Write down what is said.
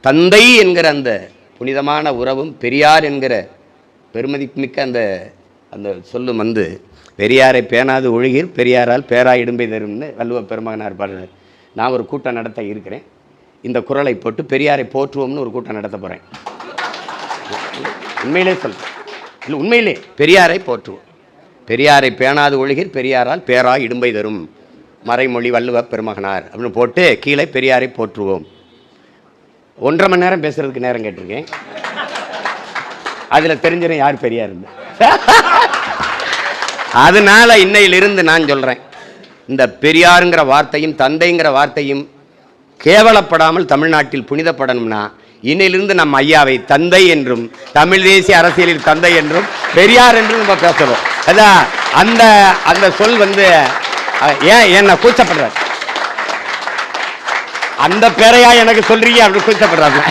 தந்தை என்கிற அந்த புனிதமான உறவும் பெரியார் என்கிற பெருமதிப்புமிக்க அந்த அந்த சொல்லும் வந்து பெரியாரை பேணாது ஒழுகீர் பெரியாரால் பேராய் இடும்பை தரும்னு வள்ளுவ பெருமகனார் பாடுறார். நான் ஒரு கூட்டம் நடத்த இருக்கிறேன். இந்த குரலை போட்டு பெரியாரை போற்றுவோம்னு ஒரு கூட்டம் நடத்த போகிறேன். உண்மையிலே சொல்கிறேன், இல்லை உண்மையிலே பெரியாரை போற்றுவோம். பெரியாரை பேணாது ஒழுகீர் பெரியாரால் பேராய் இடும்பை தரும் மறைமொழி வள்ளுவ பெருமகனார் அப்படின்னு போட்டு கீழே பெரியாரை போற்றுவோம். 1.5 மணி நேரம் பேசுறதுக்கு நேரம் கேட்டிருக்கேன். அதில் தெரிஞ்சிடும் யார் பெரியார் இருந்து. அதனால இன்னையிலிருந்து நான் சொல்கிறேன், இந்த பெரியாருங்கிற வார்த்தையும் தந்தைங்கிற வார்த்தையும் கேவலப்படாமல் தமிழ்நாட்டில் புனிதப்படணும்னா இன்னையிலிருந்து நம்ம ஐயாவை தந்தை என்றும் தமிழ் தேசிய அரசியலில் தந்தை என்றும் பெரியார் என்றும் நம்ம பேசுகிறோம். அதான் அந்த அந்த சொல் வந்து ஏன் என்ன கூச்சப்படுறாரு, அந்த பேரையா எனக்கு சொல்றீங்க அப்படின்னு கூச்சப்படுறாங்க.